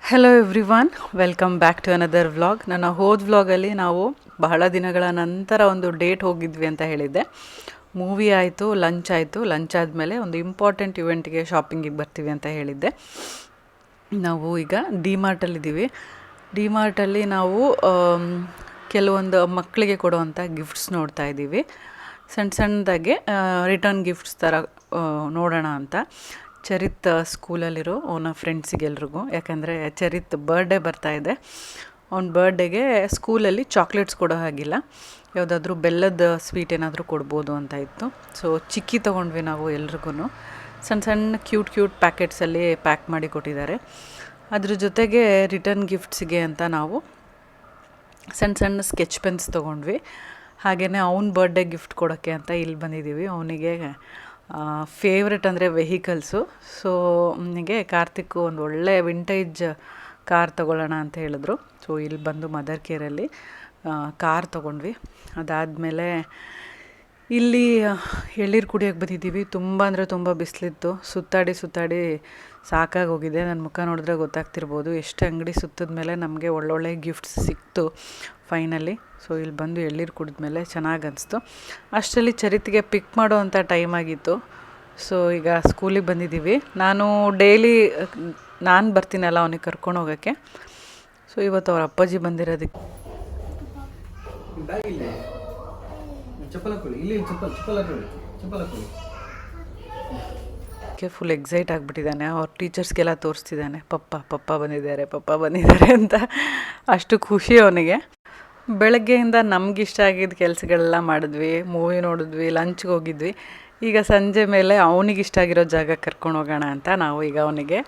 Hello everyone, welcome back to another vlog. ನನ್ನ ಹೋದ ವ್ಲಾಗಲ್ಲಿ ನಾವು ಬಹಳ ದಿನಗಳ ನಂತರ ಒಂದು ಡೇಟ್ ಹೋಗಿದ್ವಿ ಅಂತ ಹೇಳಿದ್ದೆ. ಮೂವಿ ಆಯಿತು, ಲಂಚ್ ಆಯಿತು. ಲಂಚ್ ಆದಮೇಲೆ ಒಂದು ಇಂಪಾರ್ಟೆಂಟ್ ಇವೆಂಟ್ಗೆ ಶಾಪಿಂಗಿಗೆ ಬರ್ತೀವಿ ಅಂತ ಹೇಳಿದ್ದೆ. ನಾವು ಈಗ ಡಿಮಾರ್ಟಲ್ಲಿದ್ದೀವಿ. ಡಿಮಾರ್ಟಲ್ಲಿ ನಾವು ಕೆಲವೊಂದು ಮಕ್ಕಳಿಗೆ ಕೊಡುವಂಥ ಗಿಫ್ಟ್ಸ್ ನೋಡ್ತಾ ಇದ್ದೀವಿ. ಸಣ್ಣದಾಗೆ ರಿಟರ್ನ್ ಗಿಫ್ಟ್ಸ್ ಥರ ನೋಡೋಣ ಅಂತ. ಚರಿತ್ ಸ್ಕೂಲಲ್ಲಿರೋ ಅವನ ಫ್ರೆಂಡ್ಸಿಗೆಲ್ರಿಗೂ, ಯಾಕಂದರೆ ಚರಿತ್ ಬರ್ಡೇ ಬರ್ತಾಯಿದೆ. ಅವ್ನ ಬರ್ಡೇಗೆ ಸ್ಕೂಲಲ್ಲಿ ಚಾಕ್ಲೇಟ್ಸ್ ಕೊಡೋ ಹಾಗಿಲ್ಲ, ಯಾವುದಾದ್ರೂ ಬೆಲ್ಲದ ಸ್ವೀಟ್ ಏನಾದರೂ ಕೊಡ್ಬೋದು ಅಂತ ಇತ್ತು. ಸೊ ಚಿಕ್ಕಿ ತೊಗೊಂಡ್ವಿ ನಾವು ಎಲ್ರಿಗೂ. ಸಣ್ಣ ಕ್ಯೂಟ್ ಪ್ಯಾಕೆಟ್ಸಲ್ಲಿ ಪ್ಯಾಕ್ ಮಾಡಿ ಕೊಟ್ಟಿದ್ದಾರೆ. ಅದ್ರ ಜೊತೆಗೆ ರಿಟರ್ನ್ ಗಿಫ್ಟ್ಸಿಗೆ ಅಂತ ನಾವು ಸಣ್ಣ ಸ್ಕೆಚ್ ಪೆನ್ಸ್ ತೊಗೊಂಡ್ವಿ. ಹಾಗೆಯೇ ಅವ್ನ ಬರ್ಡೇ ಗಿಫ್ಟ್ ಕೊಡೋಕ್ಕೆ ಅಂತ ಇಲ್ಲಿ ಬಂದಿದ್ದೀವಿ. ಅವನಿಗೆ ಫೇವ್ರೆಟ್ ಅಂದರೆ ವೆಹಿಕಲ್ಸು. ಸೊ ಅವನಿಗೆ ಕಾರ್ತಿಕ್ ಒಂದು ಒಳ್ಳೆ ವಿಂಟೇಜ್ ಕಾರ್ ತೊಗೊಳ್ಳೋಣ ಅಂತ ಹೇಳಿದ್ರು. ಸೊ ಇಲ್ಲಿ ಬಂದು ಮದರ್ ಕೇರಲ್ಲಿ ಕಾರ್ ತೊಗೊಂಡ್ವಿ. ಅದಾದಮೇಲೆ ಇಲ್ಲಿ ಎಳ್ಳೀರು ಕುಡಿಯೋಕ್ಕೆ ಬಂದಿದ್ದೀವಿ. ತುಂಬ ಅಂದರೆ ತುಂಬ ಬಿಸಿಲಿತ್ತು. ಸುತ್ತಾಡಿ ಸಾಕಾಗಿ ಹೋಗಿದೆ. ನನ್ನ ಮುಖ ನೋಡಿದ್ರೆ ಗೊತ್ತಾಗ್ತಿರ್ಬೋದು. ಎಷ್ಟು ಅಂಗಡಿ ಸುತ್ತಿದ ಮೇಲೆ ನಮಗೆ ಒಳ್ಳೊಳ್ಳೆ ಗಿಫ್ಟ್ಸ್ ಸಿಕ್ತು ಫೈನಲಿ. ಸೊ ಇಲ್ಲಿ ಬಂದು ಎಳ್ಳೀರು ಕುಡಿದ್ಮೇಲೆ ಚೆನ್ನಾಗಿ ಅನಿಸ್ತು. ಅಷ್ಟರಲ್ಲಿ ಚರಿತ್ಗೆ ಪಿಕ್ ಮಾಡೋ ಅಂಥ ಟೈಮ್ ಆಗಿತ್ತು. ಸೊ ಈಗ ಸ್ಕೂಲಿಗೆ ಬಂದಿದ್ದೀವಿ. ನಾನು ಬರ್ತೀನಲ್ಲ ಅವನಿಗೆ ಕರ್ಕೊಂಡು ಹೋಗೋಕ್ಕೆ. ಸೊ ಇವತ್ತು ಅವ್ರ ಅಪ್ಪಾಜಿ ಬಂದಿರೋದಕ್ಕೆ ಫುಲ್ ಎಕ್ಸೈಟ್ ಆಗಿಬಿಟ್ಟಿದ್ದಾನೆ. ಅವ್ರ ಟೀಚರ್ಸ್ಗೆಲ್ಲ ತೋರಿಸ್ತಿದ್ದಾನೆ, ಪಪ್ಪ ಬಂದಿದ್ದಾರೆ ಅಂತ. ಅಷ್ಟು ಖುಷಿ ಅವನಿಗೆ. ಬೆಳಗ್ಗೆಯಿಂದ ನಮಗಿಷ್ಟ ಆಗಿದ್ದ ಕೆಲಸಗಳೆಲ್ಲ ಮಾಡಿದ್ವಿ, ಮೂವಿ ನೋಡಿದ್ವಿ, ಲಂಚ್ಗೆ ಹೋಗಿದ್ವಿ. ಈಗ ಸಂಜೆ ಮೇಲೆ ಅವನಿಗಿಷ್ಟ ಆಗಿರೋ ಜಾಗ ಕರ್ಕೊಂಡು ಹೋಗೋಣ ಅಂತ ನಾವು ಈಗ ಅವನಿಗೆ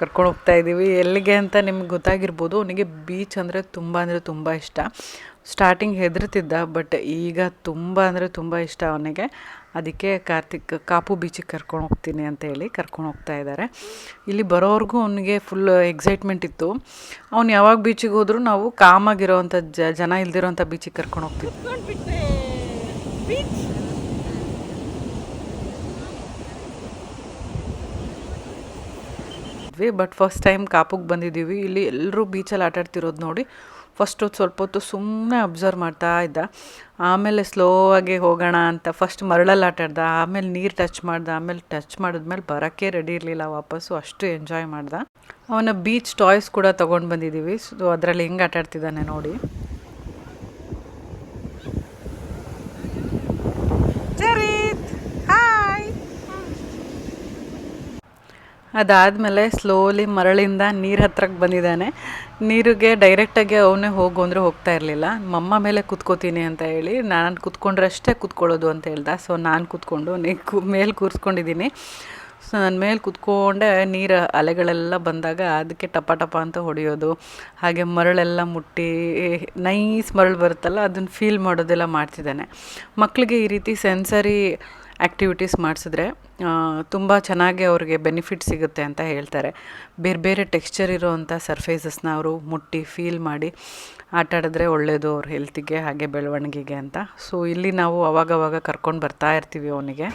ಕರ್ಕೊಂಡು ಹೋಗ್ತಾಯಿದ್ದೀವಿ. ಎಲ್ಲಿಗೆ ಅಂತ ನಿಮ್ಗೆ ಗೊತ್ತಾಗಿರ್ಬೋದು. ಅವನಿಗೆ ಬೀಚ್ ಅಂದರೆ ತುಂಬ ಇಷ್ಟ. ಸ್ಟಾರ್ಟಿಂಗ್ ಹೆದರ್ತಿದ್ದ, ಬಟ್ ಈಗ ತುಂಬ ಇಷ್ಟ ಅವನಿಗೆ. ಅದಕ್ಕೆ ಕಾರ್ತಿಕ್ ಕಾಪು ಬೀಚಿಗೆ ಕರ್ಕೊಂಡು ಹೋಗ್ತೀನಿ ಅಂತ ಹೇಳಿ ಕರ್ಕೊಂಡು ಹೋಗ್ತಾ ಇದ್ದಾರೆ. ಇಲ್ಲಿ ಬರೋವ್ರಿಗೂ ಅವನಿಗೆ ಫುಲ್ ಎಕ್ಸೈಟ್ಮೆಂಟ್ ಇತ್ತು. ಅವ್ನು ಯಾವಾಗ ಬೀಚಿಗೆ ಹೋದರೂ ನಾವು ಕಾಮಾಗಿರೋವಂಥ ಜನ ಇಲ್ದಿರೋವಂಥ ಬೀಚಿಗೆ ಕರ್ಕೊಂಡು ಹೋಗ್ತೀವಿ. ಬಟ್ ಫಸ್ಟ್ ಟೈಮ್ ಕಾಪುಗೆ ಬಂದಿದ್ದೀವಿ. ಇಲ್ಲಿ ಎಲ್ಲರೂ ಬೀಚಲ್ಲಿ ಆಟಾಡ್ತಿರೋದು ನೋಡಿ ಫಸ್ಟ್ ಸ್ವಲ್ಪ ಹೊತ್ತು ಸುಮ್ಮನೆ ಅಬ್ಸರ್ವ್ ಮಾಡ್ತಾ ಇದ್ದ. ಆಮೇಲೆ ಸ್ಲೋ ಆಗಿ ಹೋಗೋಣ ಅಂತ ಫಸ್ಟ್ ಮರಳಲ್ಲಿ ಆಟಾಡ್ದ, ಆಮೇಲೆ ನೀರು ಟಚ್ ಮಾಡ್ದ, ಆಮೇಲೆ ಟಚ್ ಮಾಡಿದ್ಮೇಲೆ ಬರೋಕ್ಕೆ ರೆಡಿ ಇರಲಿಲ್ಲ ವಾಪಸ್ಸು. ಅಷ್ಟು ಎಂಜಾಯ್ ಮಾಡ್ದ. ಅವನ ಬೀಚ್ ಟಾಯ್ಸ್ ಕೂಡ ತೊಗೊಂಡು ಬಂದಿದ್ದೀವಿ. ಸೊ ಅದರಲ್ಲಿ ಹೆಂಗೆ ಆಟಾಡ್ತಿದ್ದಾನೆ ನೋಡಿ. ಅದಾದಮೇಲೆ ಸ್ಲೋಲಿ ಮರಳಿಂದ ನೀರು ಹತ್ರಕ್ಕೆ ಬಂದಿದ್ದಾನೆ. ನೀರಿಗೆ ಡೈರೆಕ್ಟಾಗಿ ಅವನೇ ಹೋಗು ಅಂದರೆ ಹೋಗ್ತಾ ಇರಲಿಲ್ಲ. ಮಮ್ಮ ಮೇಲೆ ಕೂತ್ಕೋತೀನಿ ಅಂತ ಹೇಳಿ, ನಾನು ಕೂತ್ಕೊಂಡ್ರೆ ಅಷ್ಟೇ ಕೂತ್ಕೊಳ್ಳೋದು ಅಂತ ಹೇಳ್ದ. ಸೊ ನಾನು ಕೂತ್ಕೊಂಡು ಮೇಲೆ ಕೂರಿಸ್ಕೊಂಡಿದ್ದೀನಿ. ಸೊ ನನ್ನ ಮೇಲೆ ಕೂತ್ಕೊಂಡೆ ನೀರು ಅಲೆಗಳೆಲ್ಲ ಬಂದಾಗ ಅದಕ್ಕೆ ಟಪ ಅಂತ ಹೊಡೆಯೋದು, ಹಾಗೆ ಮರಳೆಲ್ಲ ಮುಟ್ಟಿ ನೈಸ್ ಮರಳು ಬರುತ್ತಲ್ಲ ಅದನ್ನು ಫೀಲ್ ಮಾಡೋದೆಲ್ಲ ಮಾಡ್ತಿದ್ದಾನೆ. ಮಕ್ಕಳಿಗೆ ಈ ರೀತಿ ಸೆನ್ಸರಿ ಆ್ಯಕ್ಟಿವಿಟೀಸ್ ಮಾಡಿಸಿದ್ರೆ ತುಂಬ ಚೆನ್ನಾಗಿ ಅವ್ರಿಗೆ ಬೆನಿಫಿಟ್ ಸಿಗುತ್ತೆ ಅಂತ ಹೇಳ್ತಾರೆ. ಬೇರೆ ಟೆಕ್ಸ್ಚರ್ ಇರೋವಂಥ ಸರ್ಫೇಸಸ್ನ ಅವರು ಮುಟ್ಟಿ ಫೀಲ್ ಮಾಡಿ ಆಟಾಡಿದ್ರೆ ಒಳ್ಳೆಯದು ಅವ್ರ ಹೆಲ್ತಿಗೆ, ಹಾಗೆ ಬೆಳವಣಿಗೆಗೆ ಅಂತ. ಸೊ ಇಲ್ಲಿ ನಾವು ಅವಾಗವಾಗ ಕರ್ಕೊಂಡು ಬರ್ತಾ ಇರ್ತೀವಿ ಅವನಿಗೆ.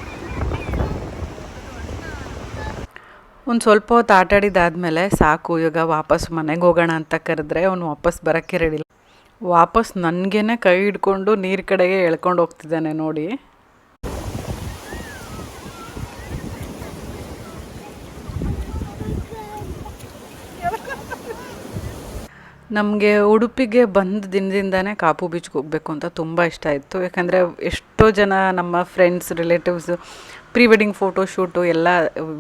ಒಂದು ಸ್ವಲ್ಪ ಹೊತ್ತು ಆಟಾಡಿದಾದಮೇಲೆ ಸಾಕು, ಇವಾಗ ವಾಪಸ್ ಮನೆಗೆ ಹೋಗೋಣ ಅಂತ ಕರೆದ್ರೆ ಅವನು ವಾಪಸ್ ಬರೋಕ್ಕೆ ರೆಡಿ ಇಲ್ಲ. ವಾಪಸ್ ನನಗೇನೆ ಕೈ ಹಿಡ್ಕೊಂಡು ನೀರು ಕಡೆಗೆ ಎಳ್ಕೊಂಡು ಹೋಗ್ತಿದ್ದಾನೆ ನೋಡಿ. ನಮಗೆ ಉಡುಪಿಗೆ ಬಂದ ದಿನದಿಂದನೇ ಕಾಪು ಬೀಚ್ಗೆ ಹೋಗಬೇಕು ಅಂತ ತುಂಬ ಇಷ್ಟ ಇತ್ತು. ಯಾಕಂದರೆ ಎಷ್ಟೋ ಜನ ನಮ್ಮ friends, relatives pre wedding photoshoot ಎಲ್ಲ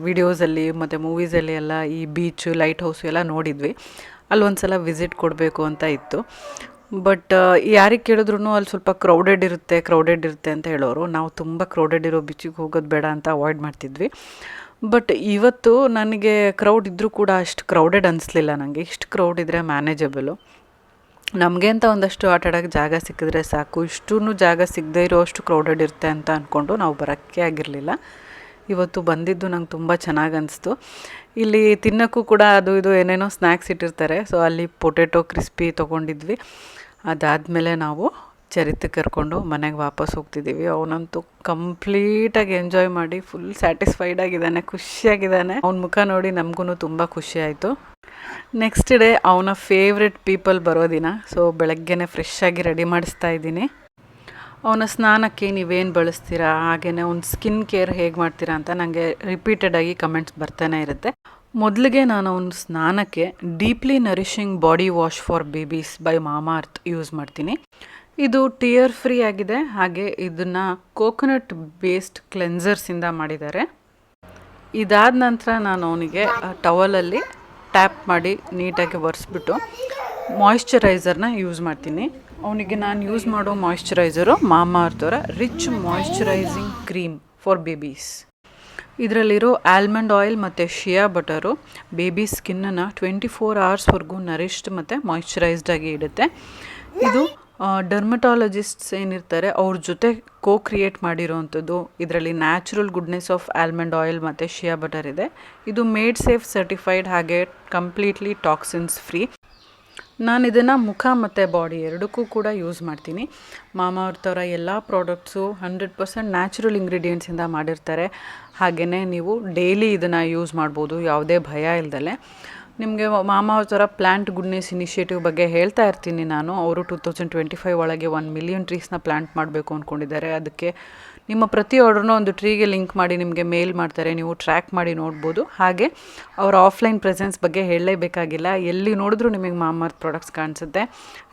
ವಿಡಿಯೋಸಲ್ಲಿ ಮತ್ತು ಮೂವೀಸಲ್ಲಿ ಎಲ್ಲ ಈ ಬೀಚು, ಲೈಟ್ ಹೌಸು ಎಲ್ಲ ನೋಡಿದ್ವಿ. ಅಲ್ಲಿ ಒಂದು ಸಲ ವಿಸಿಟ್ ಕೊಡಬೇಕು ಅಂತ ಇತ್ತು. ಬಟ್ ಯಾರಿಗೆ ಕೇಳಿದ್ರು ಅಲ್ಲಿ ಸ್ವಲ್ಪ ಕ್ರೌಡೆಡ್ ಇರುತ್ತೆ ಅಂತ ಹೇಳೋರು. ನಾವು ತುಂಬ ಕ್ರೌಡೆಡ್ ಇರೋ ಬೀಚಿಗೆ ಹೋಗೋದು ಬೇಡ ಅಂತ ಅವಾಯ್ಡ್ ಮಾಡ್ತಿದ್ವಿ. ಬಟ್ ಇವತ್ತು ನನಗೆ ಕ್ರೌಡ್ ಇದ್ದರೂ ಕೂಡ ಅಷ್ಟು ಕ್ರೌಡೆಡ್ ಅನಿಸ್ಲಿಲ್ಲ ನನಗೆ. ಇಷ್ಟು ಕ್ರೌಡ್ ಇದ್ದರೆ ಮ್ಯಾನೇಜಬಲು. ನಮಗೆ ಅಂತ ಒಂದಷ್ಟು ಆಟ ಆಡೋಕ್ಕೆ ಜಾಗ ಸಿಕ್ಕಿದ್ರೆ ಸಾಕು. ಇಷ್ಟೂ ಜಾಗ ಸಿಗದೇ ಇರೋ ಅಷ್ಟು ಕ್ರೌಡೆಡ್ ಇರುತ್ತೆ ಅಂತ ಅಂದ್ಕೊಂಡು ನಾವು ಬರೋಕ್ಕೆ ಆಗಿರಲಿಲ್ಲ. ಇವತ್ತು ಬಂದಿದ್ದು ನಂಗೆ ತುಂಬ ಚೆನ್ನಾಗಿ ಅನಿಸ್ತು. ಇಲ್ಲಿ ತಿನ್ನೋಕ್ಕೂ ಕೂಡ ಅದು ಇದು ಏನೇನೋ ಸ್ನ್ಯಾಕ್ಸ್ ಇಟ್ಟಿರ್ತಾರೆ. ಸೊ ಅಲ್ಲಿ ಪೊಟೆಟೊ ಕ್ರಿಸ್ಪಿ ತೊಗೊಂಡಿದ್ವಿ. ಅದಾದಮೇಲೆ ನಾವು ಚರಿತ್ರೆ ಕರ್ಕೊಂಡು ಮನೆಗೆ ವಾಪಸ್ ಹೋಗ್ತಿದ್ದೀವಿ. ಅವನಂತೂ ಕಂಪ್ಲೀಟಾಗಿ ಎಂಜಾಯ್ ಮಾಡಿ ಫುಲ್ ಸ್ಯಾಟಿಸ್ಫೈಡ್ ಆಗಿದ್ದಾನೆ, ಖುಷಿಯಾಗಿದ್ದಾನೆ. ಅವನ ಮುಖ ನೋಡಿ ನಮಗೂ ತುಂಬ ಖುಷಿ ಆಯಿತು. ನೆಕ್ಸ್ಟ್ ಡೇ ಅವನ ಫೇವ್ರೆಟ್ ಪೀಪಲ್ ಬರೋ ದಿನ. ಸೊ ಬೆಳಗ್ಗೆನೇ ಫ್ರೆಶ್ ಆಗಿ ರೆಡಿ ಮಾಡಿಸ್ತಾ ಇದ್ದೀನಿ. ಅವನ ಸ್ನಾನಕ್ಕೆ ನೀವೇನು ಬಳಸ್ತೀರಾ, ಹಾಗೆಯೇ ಅವ್ನ ಸ್ಕಿನ್ ಕೇರ್ ಹೇಗೆ ಮಾಡ್ತೀರಾ ಅಂತ ನನಗೆ ರಿಪೀಟೆಡಾಗಿ ಕಮೆಂಟ್ಸ್ ಬರ್ತಾನೆ ಇರುತ್ತೆ. ಮೊದಲಿಗೆ ನಾನು ಅವನ ಸ್ನಾನಕ್ಕೆ deeply nourishing body wash for babies by Mamaearth use ಮಾಡ್ತೀನಿ. ಇದು ಟಿಯರ್ ಫ್ರೀ ಆಗಿದೆ, ಹಾಗೆ ಇದನ್ನು ಕೋಕೋನಟ್ ಬೇಸ್ಡ್ ಕ್ಲೆನ್ಸರ್ಸಿಂದ ಮಾಡಿದ್ದಾರೆ. ಇದಾದ ನಂತರ ನಾನು ಅವನಿಗೆ ಟವಲಲ್ಲಿ ಟ್ಯಾಪ್ ಮಾಡಿ ನೀಟಾಗಿ ಒರೆಸ್ಬಿಟ್ಟು ಮಾಯಿಶ್ಚರೈಸರ್ನ ಯೂಸ್ ಮಾಡ್ತೀನಿ. ಅವನಿಗೆ ನಾನು ಯೂಸ್ ಮಾಡೋ ಮಾಯಿಶ್ಚರೈಸರು ಮಾಮಾಅರ್ತ್ ಅವರ rich moisturising cream for babies. ಇದರಲ್ಲಿರೋ ಆಲ್ಮಂಡ್ ಆಯಿಲ್ ಮತ್ತು ಶಿಯಾ ಬಟರು ಬೇಬಿ ಸ್ಕಿನ್ನನ್ನು 24 hours ನರಿಷ್ಡ್ ಮತ್ತು ಮಾಯಿಶ್ಚರೈಸ್ಡ್ ಆಗಿ ಇಡುತ್ತೆ. ಇದು ಡರ್ಮಟಾಲಜಿಸ್ಟ್ಸ್ ಏನಿರ್ತಾರೆ ಅವ್ರ ಜೊತೆ ಕ್ರಿಯೇಟ್ ಮಾಡಿರೋವಂಥದ್ದು. ಇದರಲ್ಲಿ natural goodness of almond oil ಮತ್ತು ಶಿಯಾ ಬಟರ್ ಇದೆ. ಇದು ಮೇಡ್ ಸೇಫ್ ಸರ್ಟಿಫೈಡ್, ಹಾಗೆ ಕಂಪ್ಲೀಟ್ಲಿ ಟಾಕ್ಸಿನ್ಸ್ ಫ್ರೀ. ನಾನು ಇದನ್ನು ಮುಖ ಮತ್ತು ಬಾಡಿ ಎರಡಕ್ಕೂ ಕೂಡ ಯೂಸ್ ಮಾಡ್ತೀನಿ. ಮಾಮಾಅರ್ತ್ ಅವರ ಎಲ್ಲ ಪ್ರಾಡಕ್ಟ್ಸು 100% ನ್ಯಾಚುರಲ್ ಇಂಗ್ರೀಡಿಯೆಂಟ್ಸಿಂದ ಮಾಡಿರ್ತಾರೆ. ಹಾಗೆಯೇ ನೀವು ಡೈಲಿ ಇದನ್ನು ಯೂಸ್ ಮಾಡ್ಬೋದು ಯಾವುದೇ ಭಯ ಇಲ್ದಲೆ. ನಿಮಗೆ ಮಾಮಾಅರ್ತ್ ಅವರ ಪ್ಲ್ಯಾಂಟ್ ಗುಡ್ನೆಸ್ ಇನಿಷಿಯೇಟಿವ್ ಬಗ್ಗೆ ಹೇಳ್ತಾ ಇರ್ತೀನಿ ನಾನು. ಅವರು 2025 ಒಳಗೆ 1 million ಟ್ರೀಸ್ನ ಪ್ಲ್ಯಾಂಟ್ ಮಾಡಬೇಕು ಅಂದ್ಕೊಂಡಿದ್ದಾರೆ. ಅದಕ್ಕೆ ನಿಮ್ಮ ಪ್ರತಿ ಆರ್ಡ್ರನ್ನೂ ಒಂದು ಟ್ರೀಗೆ ಲಿಂಕ್ ಮಾಡಿ ನಿಮಗೆ ಮೇಲ್ ಮಾಡ್ತಾರೆ, ನೀವು ಟ್ರ್ಯಾಕ್ ಮಾಡಿ ನೋಡ್ಬೋದು. ಹಾಗೆ ಅವರ ಆಫ್ಲೈನ್ ಪ್ರೆಸೆನ್ಸ್ ಬಗ್ಗೆ ಹೇಳಲೇಬೇಕಾಗಿಲ್ಲ, ಎಲ್ಲಿ ನೋಡಿದ್ರೂ ನಿಮಗೆ ಮಾಮಾಅರ್ತ್ ಪ್ರಾಡಕ್ಟ್ಸ್ ಕಾಣಿಸುತ್ತೆ.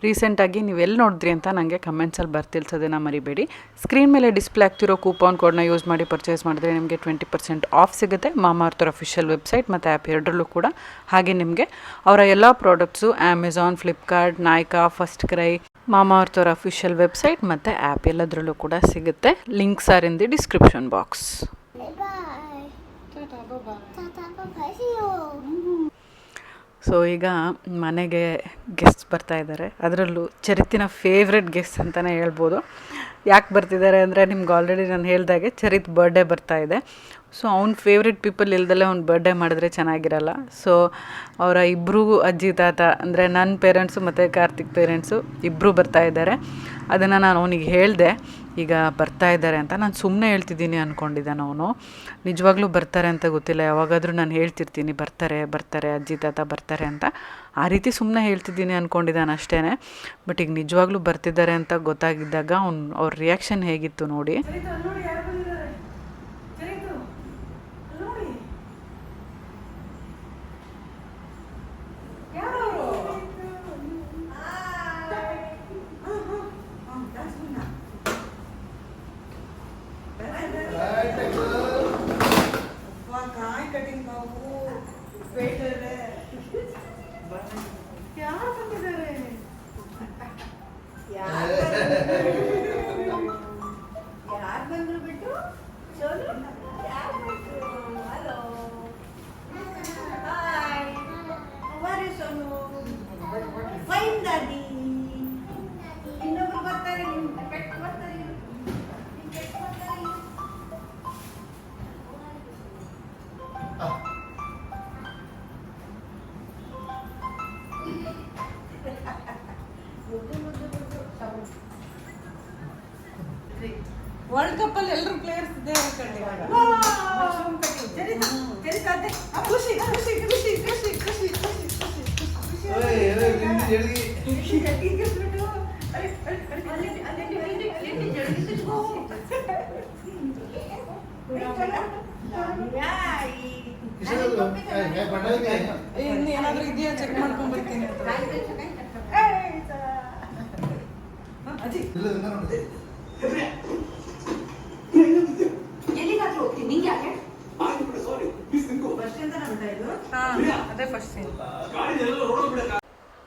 ರೀಸೆಂಟಾಗಿ ನೀವು ಎಲ್ಲಿ ನೋಡಿದ್ರಿ ಅಂತ ನನಗೆ ಕಮೆಂಟ್ಸಲ್ಲಿ ಬರ್ತಿಲ್ಸೋದನ್ನು ಮರಿಬೇಡಿ. ಸ್ಕ್ರೀನ್ ಮೇಲೆ ಡಿಸ್ಪ್ಲೇ ಆಗ್ತಿರೋ ಕೂಪನ್ ಕೋಡ್ನ ಯೂಸ್ ಮಾಡಿ ಪರ್ಚೇಸ್ ಮಾಡಿದ್ರೆ ನಿಮಗೆ 20% ಆಫ್ ಸಿಗುತ್ತೆ. ಮಾಮಾಅರ್ತ್ ಅವರ ಅಫಿಷಿಯಲ್ ವೆಬ್ಸೈಟ್ ಮತ್ತು ಆ್ಯಪ್ ಎರಡರಲ್ಲೂ ಕೂಡ. ಹಾಗೆ ನಿಮಗೆ ಅವರ ಎಲ್ಲ products Amazon, Flipkart, Nykaa, FirstCry, Mamaearth ಅವರ ಅಫಿಷಿಯಲ್ ವೆಬ್ಸೈಟ್ ಮತ್ತು ಆ್ಯಪ್ ಎಲ್ಲದರಲ್ಲೂ ಕೂಡ ಸಿಗುತ್ತೆ. Links are in the description box. So ಈಗ ಮನೆಗೆ ಗೆಸ್ಟ್ಸ್ ಬರ್ತಾ ಇದ್ದಾರೆ. ಅದರಲ್ಲೂ ಚರಿತಿನ ಫೇವ್ರೆಟ್ ಗೆಸ್ಟ್ ಅಂತಲೇ ಹೇಳ್ಬೋದು. ಯಾಕೆ ಬರ್ತಿದ್ದಾರೆ ಅಂದರೆ ನಿಮ್ಗೆ ಆಲ್ರೆಡಿ ನಾನು ಹೇಳ್ದಾಗೆ ಚರಿತ್ ಬರ್ಡೇ ಬರ್ತಾ ಇದೆ. ಸೊ ಅವ್ನ ಫೇವ್ರೆಟ್ ಪೀಪಲ್ ಇಲ್ದಲ್ಲೇ ಅವ್ನು ಬರ್ಡೇ ಮಾಡಿದ್ರೆ ಚೆನ್ನಾಗಿರಲ್ಲ. ಸೊ ಅವರ ಇಬ್ಬರೂ ಅಜ್ಜಿ ತಾತ ಅಂದರೆ ನನ್ನ ಪೇರೆಂಟ್ಸು ಮತ್ತು ಕಾರ್ತಿಕ್ ಪೇರೆಂಟ್ಸು ಇಬ್ಬರೂ ಬರ್ತಾ ಇದ್ದಾರೆ. ಅದನ್ನು ನಾನು ಅವನಿಗೆ ಹೇಳಿದೆ ಈಗ ಬರ್ತಾ ಇದ್ದಾರೆ ಅಂತ. ನಾನು ಸುಮ್ಮನೆ ಹೇಳ್ತಿದ್ದೀನಿ ಅಂದ್ಕೊಂಡಿದ್ದಾನೆ ಅವನು. ನಿಜವಾಗ್ಲೂ ಬರ್ತಾರೆ ಅಂತ ಗೊತ್ತಿಲ್ಲ. ಯಾವಾಗಾದರೂ ನಾನು ಹೇಳ್ತಿರ್ತೀನಿ ಬರ್ತಾರೆ ಬರ್ತಾರೆ ಅಜ್ಜಿ ತಾತ ಬರ್ತಾರೆ ಅಂತ. ಆ ರೀತಿ ಸುಮ್ಮನೆ ಹೇಳ್ತಿದ್ದೀನಿ ಅಂದ್ಕೊಂಡಿದ್ದಾನೆ ಅಷ್ಟೇ. ಬಟ್ ಈಗ ನಿಜವಾಗ್ಲೂ ಬರ್ತಿದ್ದಾರೆ ಅಂತ ಗೊತ್ತಾಗಿದ್ದಾಗ ಅವ್ರ ರಿಯಾಕ್ಷನ್ ಹೇಗಿತ್ತು ನೋಡಿ. ವರ್ಲ್ಡ್ ಕಪ್ ಅಲ್ಲಿ ಎಲ್ಲರೂ ಪ್ಲೇಯರ್ಸ್ ಇದ್ದಾರೆ. ಖುಷಿ ಖುಷಿ ಖುಷಿ ಖುಷಿ ಖುಷಿ ಏನಾದ್ರೂ ಇದೆಯಾ ಚೆಕ್ ಮಾಡ್ಕೊಂಡ್ ಬರ್ತೀನಿ.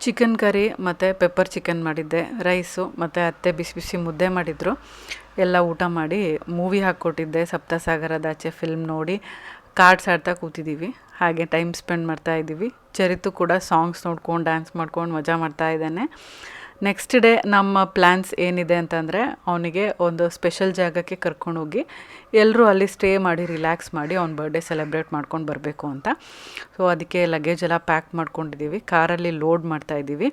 ಚಿಕನ್ ಕರಿ ಮತ್ತು ಪೆಪ್ಪರ್ ಚಿಕನ್ ಮಾಡಿದ್ದೆ, ರೈಸು ಮತ್ತು ಅತ್ತೆ ಬಿಸಿ ಬಿಸಿ ಮುದ್ದೆ ಮಾಡಿದರು. ಎಲ್ಲ ಊಟ ಮಾಡಿ ಮೂವಿ ಹಾಕ್ಕೊಟ್ಟಿದ್ದೆ, ಸಪ್ತಸಾಗರದಾಚೆ ಫಿಲ್ಮ್ ನೋಡಿ ಕಾರ್ಡ್ಸ್ ಆಡ್ತಾ ಕೂತಿದ್ದೀವಿ. ಹಾಗೆ ಟೈಮ್ ಸ್ಪೆಂಡ್ ಮಾಡ್ತಾ ಇದ್ದೀವಿ. ಚರಿತು ಕೂಡ ಸಾಂಗ್ಸ್ ನೋಡ್ಕೊಂಡು ಡ್ಯಾನ್ಸ್ ಮಾಡ್ಕೊಂಡು ಮಜಾ ಮಾಡ್ತಾ ಇದ್ದಾನೆ. ನೆಕ್ಸ್ಟ್ ಡೇ ನಮ್ಮ ಪ್ಲ್ಯಾನ್ಸ್ ಏನಿದೆ ಅಂತಂದರೆ ಅವನಿಗೆ ಒಂದು ಸ್ಪೆಷಲ್ ಜಾಗಕ್ಕೆ ಕರ್ಕೊಂಡೋಗಿ ಎಲ್ಲರೂ ಅಲ್ಲಿ ಸ್ಟೇ ಮಾಡಿ ರಿಲ್ಯಾಕ್ಸ್ ಮಾಡಿ ಅವ್ನ ಬರ್ಡೇ ಸೆಲೆಬ್ರೇಟ್ ಮಾಡ್ಕೊಂಡು ಬರಬೇಕು ಅಂತ. ಸೊ ಅದಕ್ಕೆ ಲಗೇಜ್ ಎಲ್ಲ ಪ್ಯಾಕ್ ಮಾಡ್ಕೊಂಡಿದ್ದೀವಿ, ಕಾರಲ್ಲಿ ಲೋಡ್ ಮಾಡ್ತಾಯಿದ್ದೀವಿ.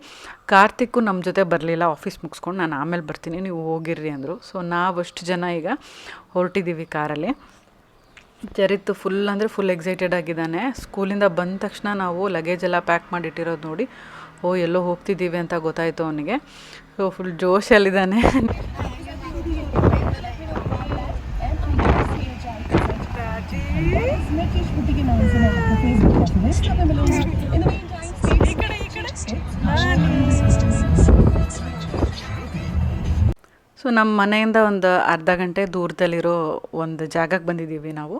ಕಾರ್ತಿಕ್ಕು ನಮ್ಮ ಜೊತೆ ಬರಲಿಲ್ಲ, ಆಫೀಸ್ ಮುಗಿಸ್ಕೊಂಡು ನಾನು ಆಮೇಲೆ ಬರ್ತೀನಿ ನೀವು ಹೋಗಿರ್ರಿ ಅಂದರು. ಸೊ ನಾವು ಅಷ್ಟು ಜನ ಈಗ ಹೊರಟಿದ್ದೀವಿ ಕಾರಲ್ಲಿ. ಚರಿತ್ ಫುಲ್ ಅಂದರೆ ಫುಲ್ ಎಕ್ಸೈಟೆಡ್ ಆಗಿದ್ದಾನೆ. ಸ್ಕೂಲಿಂದ ಬಂದ ತಕ್ಷಣ ನಾವು ಲಗೇಜ್ ಎಲ್ಲ ಪ್ಯಾಕ್ ಮಾಡಿಟ್ಟಿರೋದು ನೋಡಿ ಎಲ್ಲೋ ಹೋಗ್ತಿದ್ದೀವಿ ಅಂತ ಗೊತ್ತಾಯಿತು ಅವನಿಗೆ. So full ಜೋಶಲ್ಲಿದ್ದಾನೆ. ಸೊ ನಮ್ಮ ಮನೆಯಿಂದ ಒಂದು ಅರ್ಧ ಗಂಟೆ ದೂರದಲ್ಲಿರೋ ಒಂದು ಜಾಗಕ್ಕೆ ಬಂದಿದ್ದೀವಿ ನಾವು.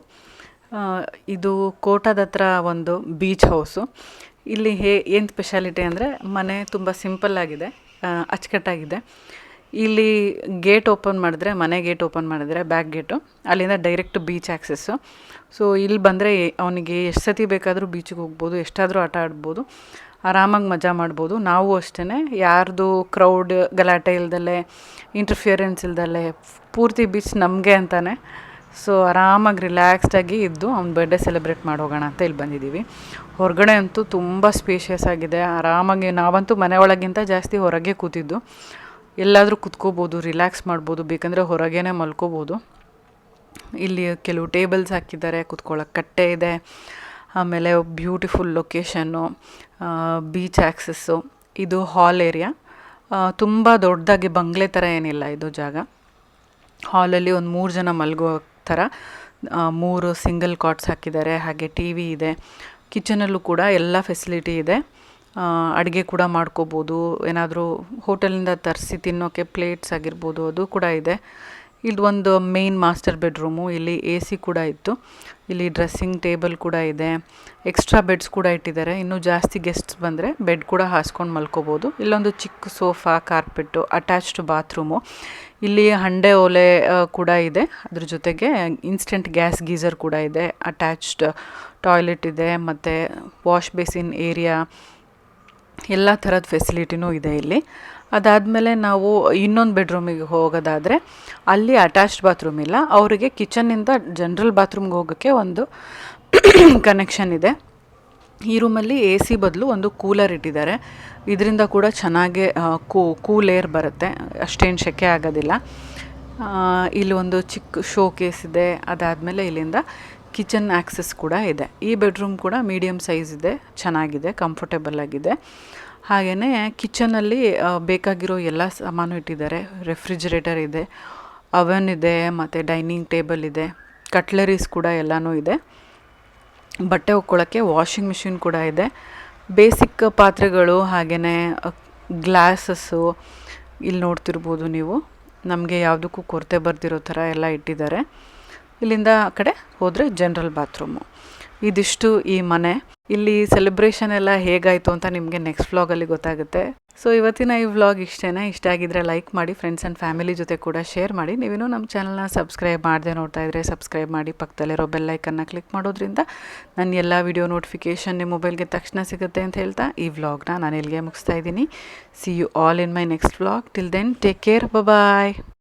ಇದು ಕೋಟದ ಹತ್ರ ಒಂದು ಬೀಚ್ ಹೌಸು. ಇಲ್ಲಿ ಏನು ಸ್ಪೆಷಾಲಿಟಿ ಅಂದರೆ ಮನೆ ತುಂಬ ಸಿಂಪಲ್ಲಾಗಿದೆ, ಅಚ್ಚುಕಟ್ಟಾಗಿದೆ. ಇಲ್ಲಿ ಗೇಟ್ ಓಪನ್ ಮಾಡಿದ್ರೆ, ಮನೆ ಗೇಟ್ ಓಪನ್ ಮಾಡಿದ್ರೆ ಬ್ಯಾಕ್ ಗೇಟು, ಅಲ್ಲಿಂದ ಡೈರೆಕ್ಟ್ ಬೀಚ್ ಆ್ಯಕ್ಸಸ್ಸು. ಸೊ ಇಲ್ಲಿ ಬಂದರೆ ಅವನಿಗೆ ಎಷ್ಟು ಸತಿ ಬೇಕಾದರೂ ಬೀಚಿಗೆ ಹೋಗ್ಬೋದು, ಎಷ್ಟಾದರೂ ಆಟ ಆಡ್ಬೋದು, ಆರಾಮಾಗಿ ಮಜಾ ಮಾಡ್ಬೋದು. ನಾವು ಅಷ್ಟೇ, ಯಾರ್ದು ಕ್ರೌಡ್ ಗಲಾಟೆ ಇಲ್ದಲೆ, ಇಂಟರ್ಫಿಯರೆನ್ಸ್ ಇಲ್ದಲೆ ಪೂರ್ತಿ ಬೀಚ್ ನಮಗೆ ಅಂತಾನೆ. ಸೊ ಆರಾಮಾಗಿ ರಿಲ್ಯಾಕ್ಸ್ಡಾಗಿ ಇದ್ದು ಅವ್ನ ಬರ್ಡೇ ಸೆಲೆಬ್ರೇಟ್ ಮಾಡೋಗೋಣ ಅಂತ ಇಲ್ಲಿ ಬಂದಿದ್ದೀವಿ. ಹೊರಗಡೆ ಅಂತೂ ತುಂಬ ಸ್ಪೇಷಿಯಸ್ ಆಗಿದೆ. ಆರಾಮಾಗಿ ನಾವಂತೂ ಮನೆ ಒಳಗಿಂತ ಜಾಸ್ತಿ ಹೊರಗೆ ಕೂತಿದ್ದು. ಎಲ್ಲಾದರೂ ಕುತ್ಕೋಬೋದು, ರಿಲ್ಯಾಕ್ಸ್ ಮಾಡ್ಬೋದು, ಬೇಕಂದರೆ ಹೊರಗೇ ಮಲ್ಕೋಬೋದು. ಇಲ್ಲಿ ಕೆಲವು ಟೇಬಲ್ಸ್ ಹಾಕಿದ್ದಾರೆ, ಕುತ್ಕೊಳ್ಳೋಕೆ ಕಟ್ಟೆ ಇದೆ. ಆಮೇಲೆ ಬ್ಯೂಟಿಫುಲ್ ಲೊಕೇಶನ್ನು, ಬೀಚ್ ಆ್ಯಕ್ಸಸ್ಸು. ಇದು ಹಾಲ್ ಏರಿಯಾ, ತುಂಬ ದೊಡ್ಡದಾಗಿ ಬಂಗ್ಲೆ ಥರ ಏನಿಲ್ಲ ಇದು ಜಾಗ. ಹಾಲಲ್ಲಿ ಒಂದು 3 ಜನ ಮಲಗೋ ಥರ 3 ಸಿಂಗಲ್ ಕಾಟ್ಸ್ ಹಾಕಿದ್ದಾರೆ. ಹಾಗೆ ಟಿ ವಿ ಇದೆ. ಕಿಚನಲ್ಲೂ ಕೂಡ ಎಲ್ಲ ಫೆಸಿಲಿಟಿ ಇದೆ. ಅಡುಗೆ ಕೂಡ ಮಾಡ್ಕೋಬೋದು. ಏನಾದರೂ ಹೋಟೆಲಿಂದ ತರಿಸಿ ತಿನ್ನೋಕ್ಕೆ ಪ್ಲೇಟ್ಸ್ ಆಗಿರ್ಬೋದು, ಅದು ಕೂಡ ಇದೆ. ಇಲ್ಲಿ ಒಂದು ಮೇನ್ ಮಾಸ್ಟರ್ ಬೆಡ್ರೂಮು, ಇಲ್ಲಿ ಎ ಸಿ ಕೂಡ ಇತ್ತು. ಇಲ್ಲಿ ಡ್ರೆಸ್ಸಿಂಗ್ ಟೇಬಲ್ ಕೂಡ ಇದೆ. ಎಕ್ಸ್ಟ್ರಾ ಬೆಡ್ಸ್ ಕೂಡ ಇಟ್ಟಿದ್ದಾರೆ. ಇನ್ನೂ ಜಾಸ್ತಿ ಗೆಸ್ಟ್ಸ್ ಬಂದರೆ ಬೆಡ್ ಕೂಡ ಹಾಸ್ಕೊಂಡು ಮಲ್ಕೋಬೋದು. ಇಲ್ಲೊಂದು ಚಿಕ್ಕ ಸೋಫಾ, ಕಾರ್ಪೆಟ್ಟು, ಅಟ್ಯಾಚ್ಡ್ ಬಾತ್ರೂಮು. ಇಲ್ಲಿ ಹಂಡೆ ಒಲೆ ಕೂಡ ಇದೆ. ಅದ್ರ ಜೊತೆಗೆ ಇನ್ಸ್ಟೆಂಟ್ ಗ್ಯಾಸ್ ಗೀಸರ್ ಕೂಡ ಇದೆ. ಅಟ್ಯಾಚ್ಡ್ ಟಾಯ್ಲೆಟ್ ಇದೆ, ಮತ್ತು ವಾಶ್ ಬೇಸಿನ್ ಏರಿಯಾ, ಎಲ್ಲ ಥರದ ಫೆಸಿಲಿಟಿನೂ ಇದೆ ಇಲ್ಲಿ. ಅದಾದಮೇಲೆ ನಾವು ಇನ್ನೊಂದು ಬೆಡ್ರೂಮಿಗೆ ಹೋಗೋದಾದರೆ ಅಲ್ಲಿ ಅಟ್ಯಾಚ್ಡ್ ಬಾತ್ರೂಮ್ ಇಲ್ಲ. ಅವರಿಗೆ ಕಿಚನ್ನಿಂದ ಜನ್ರಲ್ ಬಾತ್ರೂಮ್ಗೆ ಹೋಗೋಕ್ಕೆ ಒಂದು ಕನೆಕ್ಷನ್ ಇದೆ. ಈ ರೂಮಲ್ಲಿ ಎ ಸಿ ಬದಲು ಒಂದು ಕೂಲರ್ ಇಟ್ಟಿದ್ದಾರೆ. ಇದರಿಂದ ಕೂಡ ಚೆನ್ನಾಗೆ ಕೂಲ್ ಏರ್ ಬರುತ್ತೆ, ಅಷ್ಟೇನು ಸೆಕೆ ಆಗೋದಿಲ್ಲ. ಇಲ್ಲಿ ಒಂದು ಚಿಕ್ಕ ಶೋ ಕೇಸ್ ಇದೆ. ಅದಾದಮೇಲೆ ಇಲ್ಲಿಂದ ಕಿಚನ್ ಆ್ಯಕ್ಸಸ್ ಕೂಡ ಇದೆ. ಈ ಬೆಡ್ರೂಮ್ ಕೂಡ ಮೀಡಿಯಮ್ ಸೈಜ್ ಇದೆ, ಚೆನ್ನಾಗಿದೆ, ಕಂಫರ್ಟೇಬಲ್ ಆಗಿದೆ. ಹಾಗೆಯೇ ಕಿಚನಲ್ಲಿ ಬೇಕಾಗಿರೋ ಎಲ್ಲ ಸಾಮಾನು ಇಟ್ಟಿದ್ದಾರೆ. ರೆಫ್ರಿಜರೇಟರ್ ಇದೆ, ಅವನ್ ಇದೆ, ಮತ್ತು ಡೈನಿಂಗ್ ಟೇಬಲ್ ಇದೆ, ಕಟ್ಲರೀಸ್ ಕೂಡ ಎಲ್ಲನೂ ಇದೆ. ಬಟ್ಟೆ ಒಕ್ಕೊಳ್ಳೋಕ್ಕೆ ವಾಷಿಂಗ್ ಮಿಷಿನ್ ಕೂಡ ಇದೆ. ಬೇಸಿಕ್ ಪಾತ್ರೆಗಳು, ಹಾಗೆಯೇ ಗ್ಲಾಸಸ್ಸು ಇಲ್ಲಿ ನೋಡ್ತಿರ್ಬೋದು ನೀವು. ನಮಗೆ ಯಾವುದಕ್ಕೂ ಕೊರತೆ ಬರ್ದಿರೋ ಥರ ಎಲ್ಲ ಇಟ್ಟಿದ್ದಾರೆ. ಇಲ್ಲಿಂದ ಆ ಕಡೆ ಹೋದರೆ ಜನರಲ್ ಬಾತ್ರೂಮು. ಇದಿಷ್ಟು ಈ ಮನೆ. ಇಲ್ಲಿ ಸೆಲೆಬ್ರೇಷನ್ ಎಲ್ಲ ಹೇಗಾಯಿತು ಅಂತ ನಿಮಗೆ ನೆಕ್ಸ್ಟ್ ವ್ಲಾಗಲ್ಲಿ ಗೊತ್ತಾಗುತ್ತೆ. ಸೊ ಇವತ್ತಿನ ಈ ವ್ಲಾಗ್ ಇಷ್ಟ ಆಗಿದ್ದರೆ ಲೈಕ್ ಮಾಡಿ, ಫ್ರೆಂಡ್ಸ್ ಆ್ಯಂಡ್ ಫ್ಯಾಮಿಲಿ ಜೊತೆ ಕೂಡ ಶೇರ್ ಮಾಡಿ. ನೀವೇನೋ ನಮ್ಮ ಚಾನಲ್ನ ಸಬ್ಸ್ಕ್ರೈಬ್ ಮಾಡದೆ ನೋಡ್ತಾ ಇದ್ದರೆ ಸಬ್ಸ್ಕ್ರೈಬ್ ಮಾಡಿ, ಪಕ್ಕದಲ್ಲಿರೋ ಬೆಲ್ಲೈಕನ್ನ ಕ್ಲಿಕ್ ಮಾಡೋದ್ರಿಂದ ನನ್ನ ಎಲ್ಲ ವಿಡಿಯೋ ನೋಟಿಫಿಕೇಷನ್ ನಿಮ್ಮ ಮೊಬೈಲ್ಗೆ ತಕ್ಷಣ ಸಿಗುತ್ತೆ ಅಂತ ಹೇಳ್ತಾ ಈ ವ್ಲಾಗ್ನ ನಾನು ಇಲ್ಲಿಗೆ ಮುಗಿಸ್ತಾ ಇದ್ದೀನಿ. See you all in my next vlog. Till then take care, bye.